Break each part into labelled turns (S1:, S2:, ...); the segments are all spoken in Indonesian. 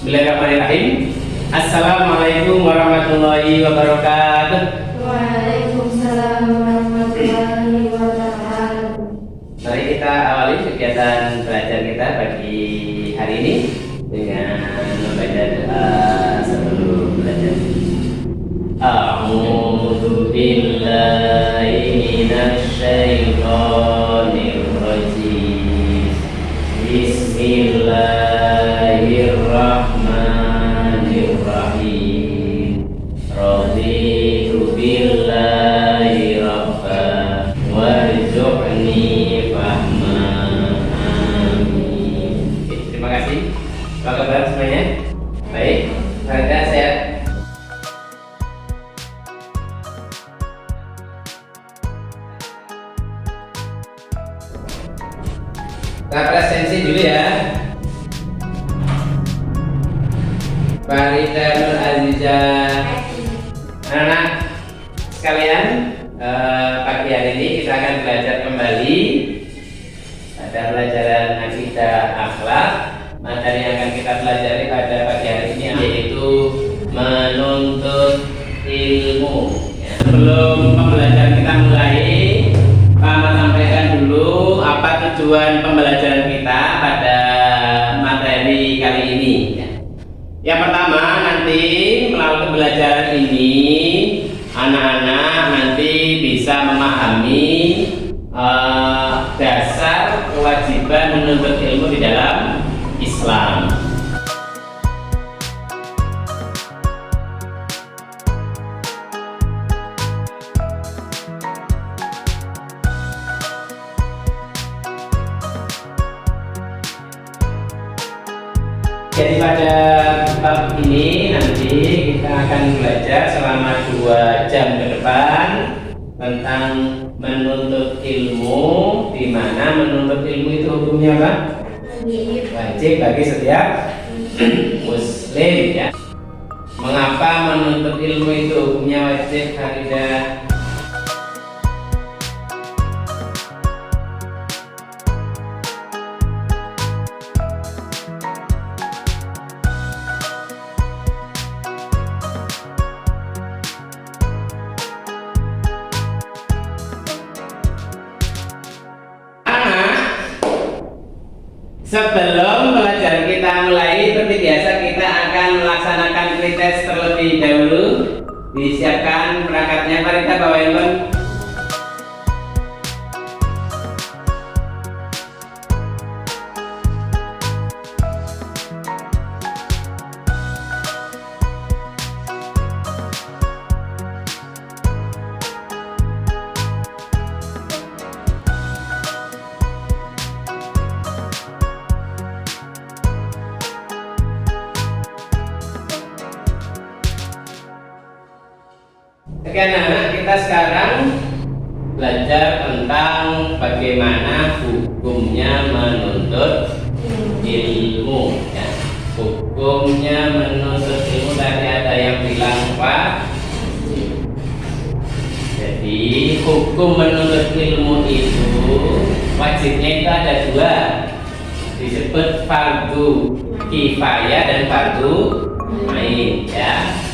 S1: Bismillahirrahmanirrahim. Assalamualaikum warahmatullahi wabarakatuh.
S2: Waalaikumsalam warahmatullahi wabarakatuh.
S1: Mari kita awali kegiatan belajar kita pagi hari ini dengan membaca doa sebelum belajar. A'udzu billahi minasy syaithanir rajim. Bismillahirrahmanirrahim. Raditu billahi rabba warzuqni fahma. Amin. Terima kasih. Apa kabar semuanya? Baik. Harga sehat. Kita presensi dulu ya. Farida Nur Aziza. Anak-anak sekalian, pagi hari ini kita akan belajar kembali pada pelajaran akidah akhlak. Materi yang akan kita pelajari pada pagi hari ini yaitu menuntut ilmu. Sebelum pembelajaran kita mulai, Pak sampaikan dulu apa tujuan pembelajaran kita pada materi kali ini. Yang pertama, nanti melalui pembelajaran ini anak-anak nanti bisa memahami dasar kewajiban menuntut ilmu di dalam Islam. Jadi pada bab ini nanti kita akan belajar selama 2 jam ke depan tentang menuntut ilmu, di mana menuntut ilmu itu hukumnya apa? Wajib bagi setiap muslim ya. Mengapa menuntut ilmu itu hukumnya wajib, Farida? Sebelum pelajaran kita mulai, seperti biasa kita akan melaksanakan pretest terlebih dahulu. Disiapkan perangkatnya, Farida bawa handphone. Oke anak-anak, kita sekarang belajar tentang bagaimana hukumnya menuntut ilmu ya. Hukumnya menuntut ilmu tadi ada yang bilang apa? Jadi hukum menuntut ilmu itu wajibnya itu ada 2, disebut fardu kifayah dan fardu ain ya.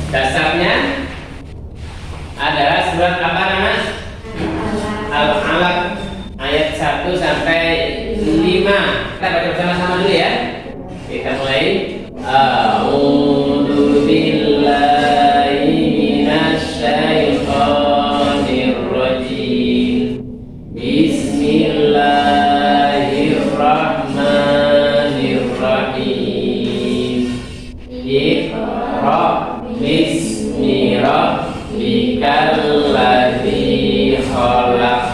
S1: Dasarnya adalah surat apa nama? Al-Alaq ayat 1 sampai 5. Kita baca bersama-sama dulu ya. Kita mulai. A'udzu billahi minasy syaithanir rajim. Bismillahirrahmanirrahim. Iqra bismi rabbikal ladzi khalaq.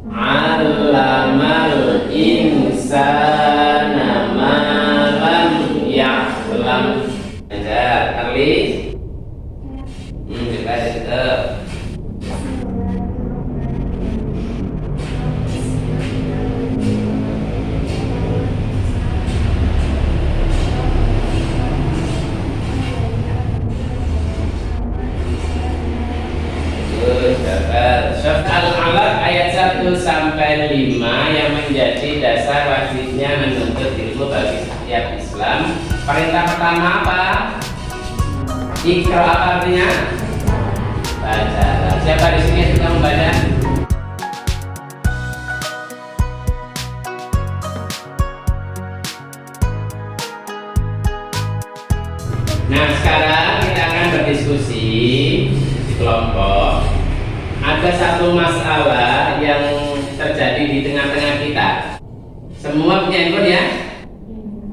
S1: 'Allamal insana ma lam ya'lam. Ada Arli? Coba Perintah pertama apa? Ikra apa artinya? Baca. Siapa di sini yang suka membaca? Nah, sekarang kita akan berdiskusi di kelompok. Ada satu masalah yang terjadi di tengah-tengah kita. Semua punya handphone ya?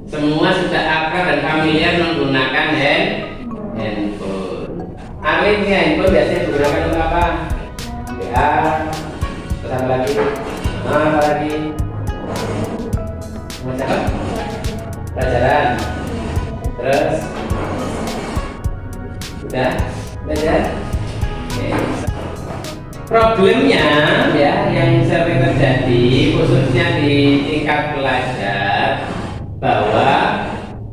S1: Semua sudah akrab dan familiar menggunakan handphone. Arif punya handphone biasanya digunakan untuk apa? WA. Terus apa lagi? Apa lagi? Macam apa? Pelajaran. Terus udah belajar. Oke. Problemnya ya yang sering terjadi khususnya di tingkat pelajar bahwa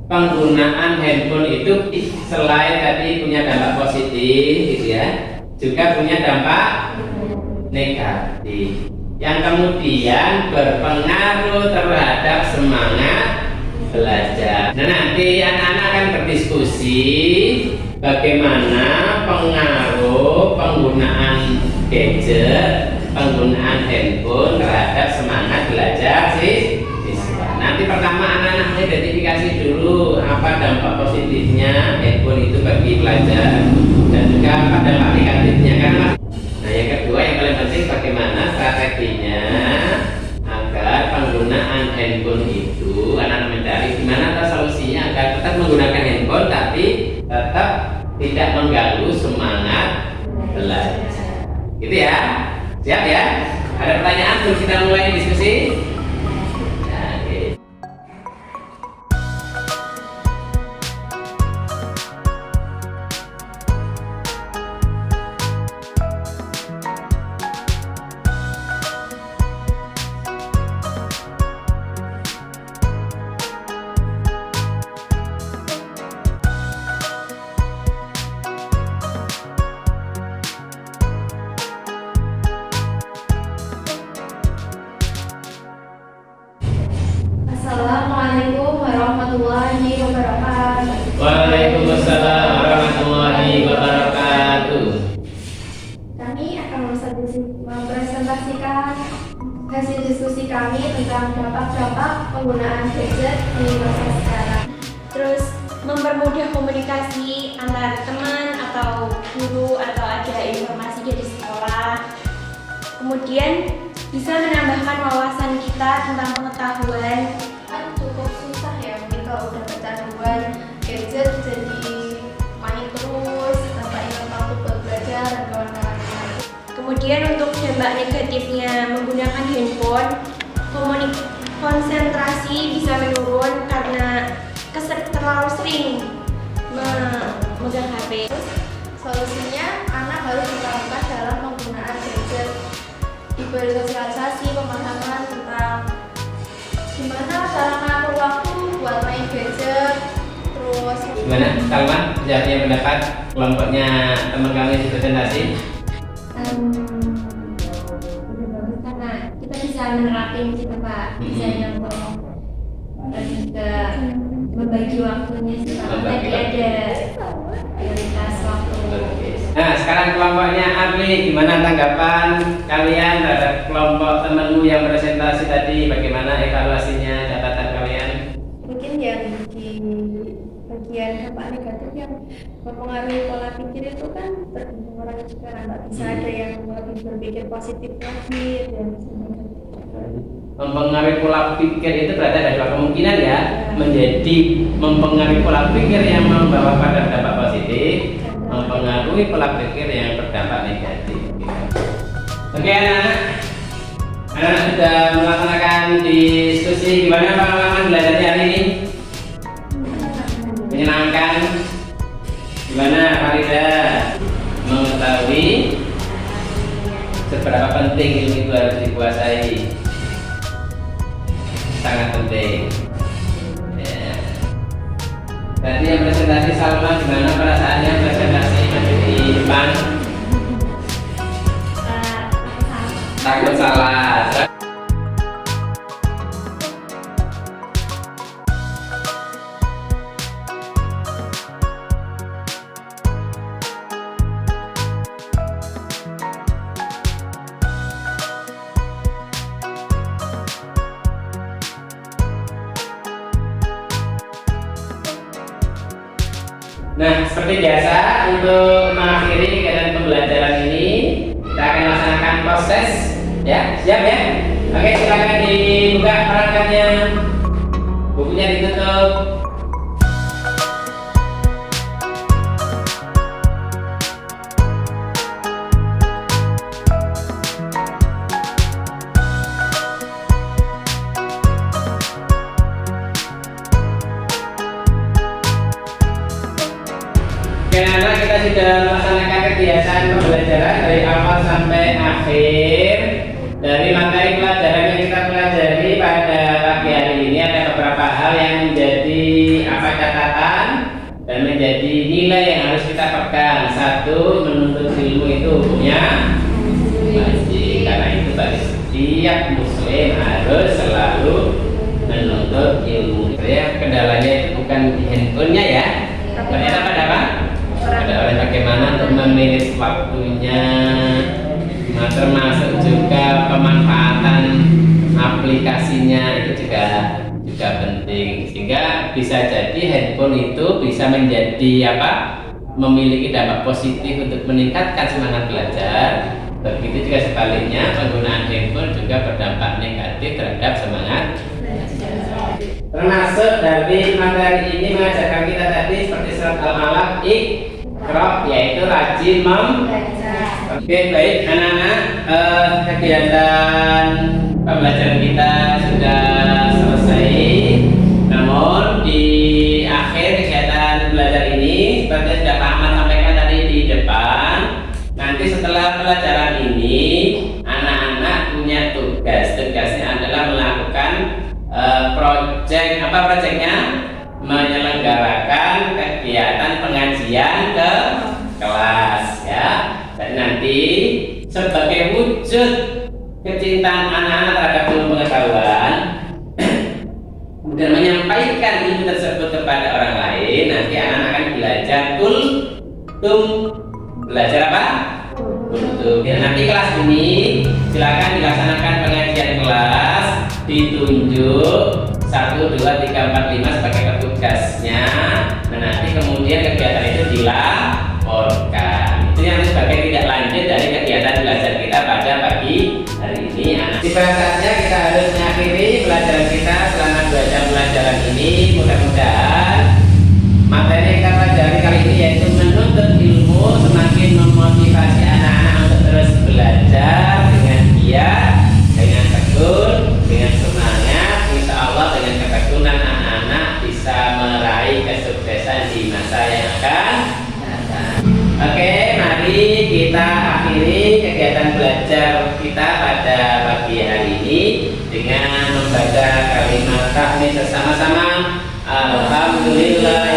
S1: penggunaan handphone itu selain tadi punya dampak positif gitu ya, juga punya dampak negatif yang kemudian berpengaruh terhadap semangat belajar. Nah, nanti anak-anak akan berdiskusi bagaimana pengaruh penggunaan gadget, penggunaan handphone terhadap semangat belajar siswa. Nanti pertama anak-anak identifikasi dulu apa dampak positifnya handphone itu bagi pelajar dan juga apa dampak negatifnya kan Mas. Nah, yang kedua yang paling penting bagaimana strateginya agar penggunaan handphone itu anak-anak mencari gimana solusinya agar tetap menggunakan handphone tapi tetap tidak mengganggu semangat belajar. Gitu ya, siap ya? Ada pertanyaan sebelum kita mulai diskusi? Nah, oke.
S2: Assalamualaikum warahmatullahi wabarakatuh.
S1: Waalaikumsalam warahmatullahi wabarakatuh.
S2: Kami akan mempresentasikan hasil diskusi kami tentang dampak-dampak penggunaan gadget di masa sekarang.
S3: Terus mempermudah komunikasi antar teman atau guru atau ada informasi dari sekolah. Kemudian bisa menambahkan wawasan kita tentang pengetahuan.
S2: Kan cukup susah ya mungkin kalau udah kecanduan gadget jadi main terus tanpa ingat waktu buat belajar dan kawan-kawan.
S3: Kemudian untuk dampak negatifnya menggunakan handphone, konsentrasi bisa menurun karena terlalu sering memegang HP.
S2: Solusinya anak harus diterapkan dalam penggunaan gadget, diberi sosialisasi pemahaman tentang gimana cara mengatur waktu buat main gadget. Terus
S1: Gimana, Salma? Jawabnya pendapat kelompoknya teman kami di presentasi?
S2: udah bagus karena kita bisa menerapin gitu Pak, bisa yang dan juga membagi waktunya setelah tadi ada prioritas waktu.
S1: Nah, sekarang kelompoknya Arli, gimana tanggapan kalian terhadap kelompok temanmu yang presentasi tadi? Bagaimana evaluasinya, catatan kalian?
S2: Mungkin yang di bagian dampak negatif yang mempengaruhi pola pikir itu kan tergantung orang juga, nggak bisa ada yang lebih berpikir positif lagi dan
S1: Mempengaruhi pola pikir itu berarti ada dua kemungkinan ya, menjadi mempengaruhi pola pikir yang membawa pada dampak positif, mempengaruhi pola pikir yang berdampak negatif. Oke anak-anak, anak-anak sudah melaksanakan diskusi. Gimana pengalaman belajarnya hari ini? Menyenangkan? Gimana Farida? Mengetahui seberapa penting ilmu itu harus dikuasai? Sangat penting. Ya. Tadi yang presentasi Salma, gimana perasaannya presentasi di depan? Takut salah. Seperti biasa, untuk mengakhiri kegiatan pembelajaran ini, kita akan laksanakan proses. Ya, siap ya? Oke, silakan dibuka perangkatnya. Bukunya ditutup. Karena kita sudah melaksanakan kegiatan pembelajaran dari awal sampai akhir. Dari materi pelajaran yang kita pelajari pada pagi hari ini ada beberapa hal yang menjadi catatan dan menjadi nilai yang harus kita pegang. Satu, menuntut ilmu itu hukumnya wajib. Karena itu bagi setiap muslim harus selalu menuntut ilmu. Ya, kendalanya itu bukan di handphonenya ya. Ternyata pada apa? Pada orang bagaimana untuk memilih waktunya, termasuk juga pemanfaatan aplikasinya itu juga penting, sehingga bisa jadi handphone itu bisa menjadi memiliki dampak positif untuk meningkatkan semangat belajar. Begitu juga sebaliknya, penggunaan handphone juga berdampak negatif terhadap semangat belajar. Termasuk dari materi ini mengajarkan kita tadi seperti surat Al-Alaq, Iqra, yaitu rajin membaca. Oke, baik anak-anak, kegiatan pembelajaran kita sudah selesai. Namun di akhir kegiatan belajar ini, seperti sudah Pak Ahmad sampaikan tadi di depan, nanti setelah pelajaran ini anak-anak punya tugas. Tugasnya adalah melakukan proyeknya? Menyelenggarakan kegiatan pengajian ke kelas ya. Dan nanti sebagai wujud kecintaan anak-anak terhadap ilmu pengetahuan dan menyampaikan ilmu tersebut kepada orang lain, nanti anak-anak akan belajar kultum. Belajar apa? Kultum. Ya, nanti kelas ini silakan dilaksanakan pengajian kelas, ditunjuk 1, 2, 3, 4, 5 sebagai petugasnya. Nah, nanti kemudian kegiatan itu dilaporkan. Itu yang sebagai tindak lanjut dari kegiatan belajar kita pada pagi hari ini. Tiba saatnya kita harus mengakhiri pelajaran kita selama 2 jam pelajaran ini. Mudah-mudahan materi yang kita pelajari kali ini yaitu menuntut ilmu semakin memotivasi anak-anak untuk terus belajar dengan giat, dengan tekun, dengan semangat. Insya Allah dengan ketekunan anak-anak bisa meraih kesuksesan di masa yang akan datang. Oke, mari kita akhiri kegiatan belajar kita pada pagi hari ini dengan membaca kalimat tahmid bersama-sama. Alhamdulillah.